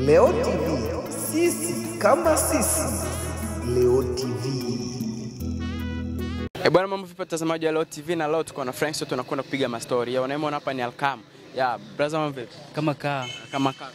Leo TV, sisi kama sisi. Leo TV. Bwana, mambo vipi watazamaji wa Leo TV, na leo tuko na Frank, so tunakwenda kupiga mastori. Unaona hapa ni Alkam. Brother, mambo vipi? Kama kaa.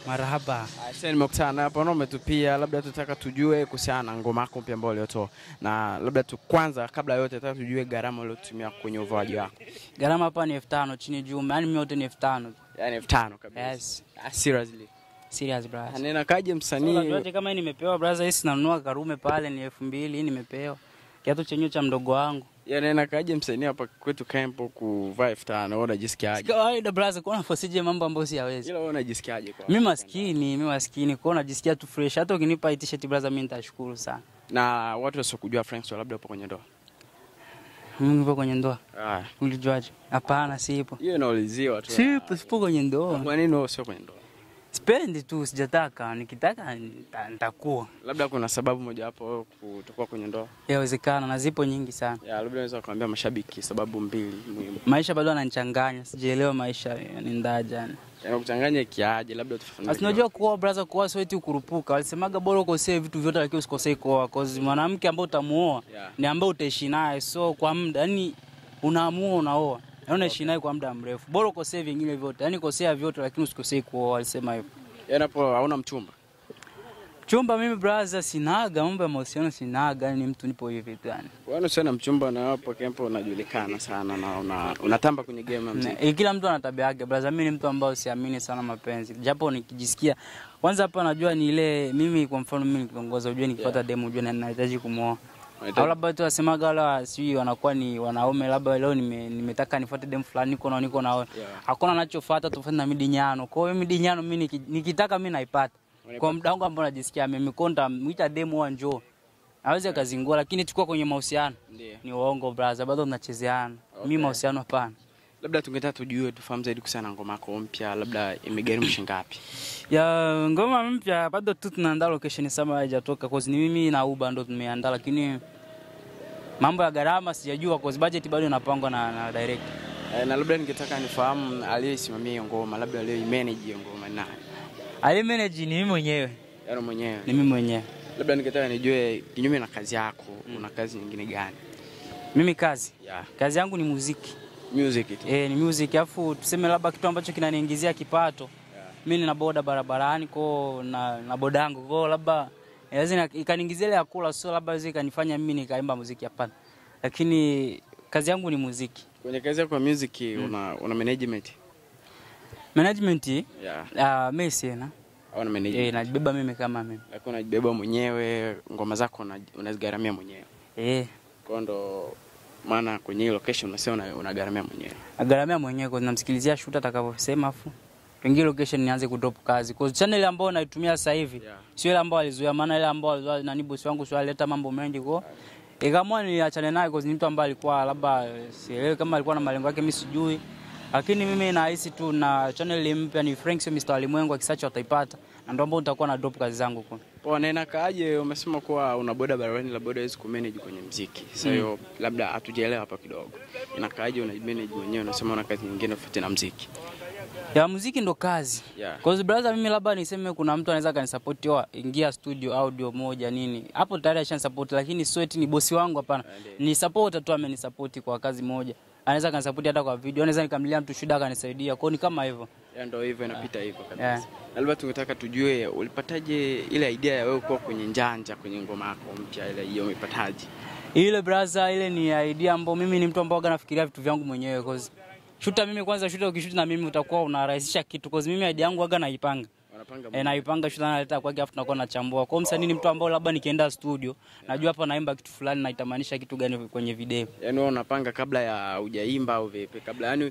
Marahaba. Sasa nimekutana hapa na umetupia, labda tutaka tujue kuhusiana na ngoma yako mpya ambayo uliotoa. Na labda kwanza kabla yote nataka tujue gharama uliyotumia kwenye uvaji wako. Gharama hapa ni 5000 chini juu, yani mimi yote ni 5000. Yaani 5000 kabisa. Yes. Seriously. Serious brother. Anena kaje msanii? So, yote kama nimepewa brother, hisi nanunua Karume pale ni 2000 nimepewa. Kiatu chenyewe cha mdogo wangu. Anena kaje msanii hapa kwetu campo kuvaa 5000, wewe unajisikiaje? Kawaida brother, kuna forceje mambo ambayo siyawezi. Ila wewe unajisikiaje kwa? Mimi maskini, kwa najisikia tu fresh. Hata ukinipa t-shirt brother mimi nitashukuru sana. Na watu wasokujua Frank, so labda upo kwenye ndoa. Mimi nipo kwenye ndoa. Ulijuaje? Hapana, sipo. Hiyo inauliziwa tu. Sipo kwenye ndoa. Kwa nini wewe sio kwenye ndoa? Sipendi tu, sijataka. Nikitaka nitakuwa. Labda kuna sababu moja hapo kutokuwa kwenye ndoa. Yawezekana, na zipo nyingi sana. Labda unaweza kuambia mashabiki sababu mbili muhimu. Maisha bado yananichanganya, sijaelewa maisha yanaendaje yani. Kuchanganya kiaje, labda tufafanue. Asinajua kuoa brother, kuoa sio eti kurupuka. Walisemaga bora ukosee vitu vyote lakini usikosee kuoa, cause mwanamke ambaye utamuoa ni ambaye utaishi naye, so kwa muda yani unaamua unaoa. Unaishi naye kwa muda mrefu. Bora ukosee vingine vyote. Yani kosea vyote lakini usikosee kuoa, walisema hivyo. Hapo hauna mchumba? Chumba mimi brother sinaga, mambo ya mahusiano sinaga, ni mtu nipo hivi tu yani. Wewe sio na mchumba na hapo campo unajulikana sana na unatamba kwenye game ya muziki. Kila mtu ana tabia yake brother, mimi ni mtu ambaye siamini sana mapenzi. Japo nikijisikia kwanza hapa najua ni ile mimi kwa mfano mimi nikiongoza ujue nikifuata demo ujue ninahitaji kumuoa. Au labda tu wasemaga wala sijui wanakuwa ni wanaume, labda leo nimetaka nifuate demo fulani niko na hakuna anachofuata tofauti na midinyano. Kwa hiyo midinyano mimi nikitaka mimi naipata. Kwa muda wangu ambao najisikia mimi konda muita demo wa njoo. Hawezi kazingua, lakini tukua kwenye mahusiano. Ni uongo brother, bado tunachezeana. Mimi mahusiano hapana. Labda tungetaka tujue tufahamu zaidi kuhusiana na ngoma yako mpya, labda imegharimu shilingi ngapi? Ngoma mpya bado tu tunaandaa location sama haijatoka, cause ni mimi na Uba ndo tumeandaa, lakini mambo ya gharama sijajua cause budget bado inapangwa na director. Na labda ningetaka nifahamu aliyesimamia hiyo ngoma, labda aliyemanage hiyo ngoma nani? Aliyemanage ni mimi mwenyewe. Yaro mwenyewe. Ni mimi mwenyewe. Labda ningetaka nijue kinyume na kazi yako, una kazi nyingine gani? Mimi kazi? Kazi yangu ni muziki. Music tu. Ni music, afu tuseme labda kitu ambacho kinaniingizia kipato. Mimi nina boda barabarani na bodangu kwa labda inaweza ikaniingizia ile akula, sio labda inaweza kanifanya mimi nikaimba muziki hapana. Lakini kazi yangu ni muziki. Kwenye kazi yako ya music una management? Management? Mimi sina. Hauna management? Najibeba mimi kama mimi. Lakini unajibeba mwenyewe, ngoma zako unazigharamia mwenyewe. Kwa ndo maana kwenye location unasema unagharamia mwenyewe. Nagharamia mwenyewe kwa namsikilizia shoot atakavyosema afu pengine location nianze kudrop kazi. Kwa channel ambayo naitumia sasa hivi sio ile ambayo alizoea, maana ile ambayo na boss wangu sio aleta mambo mengi kwa. Ikaamua niachane naye kwa ni mtu ambaye alikuwa labda sielewi kama alikuwa na malengo yake mimi sijui. Lakini mimi nahisi tu na channel mpya ni Frank sio Mr. Alimwengu, akisearch utaipata. Na ndio ambao nitakuwa na drop kazi zangu kwa. Poa, nena kaje umesema kuwa una boda barabarani, la boda hizo kumanage kwenye muziki. Sasa hiyo labda hatujaelewa hapa kidogo. Inakaaje una manage mwenyewe, unasema una kazi nyingine ufuate na muziki? Muziki ndo kazi. Cause brother mimi labda niseme kuna mtu anaweza kanisupport ingia studio audio moja nini. Hapo tayari ashanisupport, lakini sweat ni bosi wangu hapana. Ni support tu amenisupport kwa kazi moja. Anaweza kanisupport hata kwa video, anaweza nikamlia mtu shida akanisaidia. Kwa ni kama hivyo. Ndio hivyo inapita hivyo kabisa. Labda tungetaka tujue ulipataje ile idea ya wewe kuwa kwenye njanja kwenye ngoma yako mpya, ile hiyo umepataje? Ile brother ile ni idea ambayo mimi ni mtu ambaye nafikiria vitu vyangu mwenyewe cause shoota mimi kwanza ukishoota na mimi utakuwa unarahisisha kitu cause mimi idea yangu naipanga. Naipanga shoota naleta kwa afu tunakuwa nachambua. Kwa msanii ni mtu ambaye labda nikienda studio najua hapa naimba kitu fulani na itamanisha kitu gani kwenye video. Yaani wewe unapanga kabla ya hujaimba au vipi? Kabla yani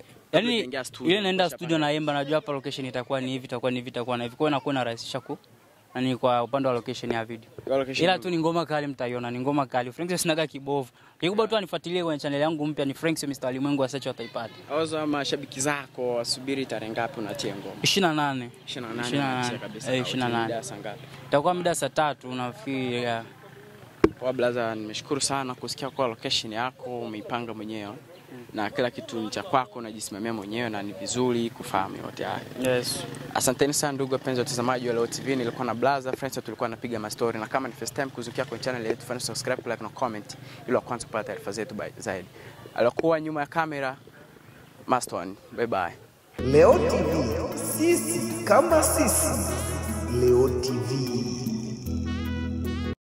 ile naenda studio naimba najua hapa location itakuwa ni hivi, itakuwa ni hivi, itakuwa na hivi. Kwa hiyo nakuwa narahisisha nani kwa upande wa location ya video. Ila tu ni ngoma kali mtaiona, ni ngoma kali. Frank sinaga kibovu. Kikubwa tu anifuatilie kwenye channel yangu mpya ni Frank Mr. Alimwengu, asearch wataipata. Auza mashabiki zako wasubiri tarehe ngapi unatia ngoma? 28. 28 kabisa. 28. Saa ngapi? Itakuwa muda saa 3 nafikiri. Kwa blaza nimeshukuru sana kusikia kwa location yako umeipanga mwenyewe. na kila kitu ni cha kwako, unajisimamia mwenyewe na ni vizuri kufahamu yote haya. Yes. Asanteni sana ndugu wapenzi watazamaji wa Leo TV. Nilikuwa na Blaza Friends, tulikuwa napiga ma story, na kama ni first time kuzukia kwenye channel yetu, fanya subscribe, like na comment ili kwanza kupata taarifa zetu zaidi. Alikuwa nyuma ya kamera Master One. Bye bye. Leo TV, sisi kama sisi. Leo TV.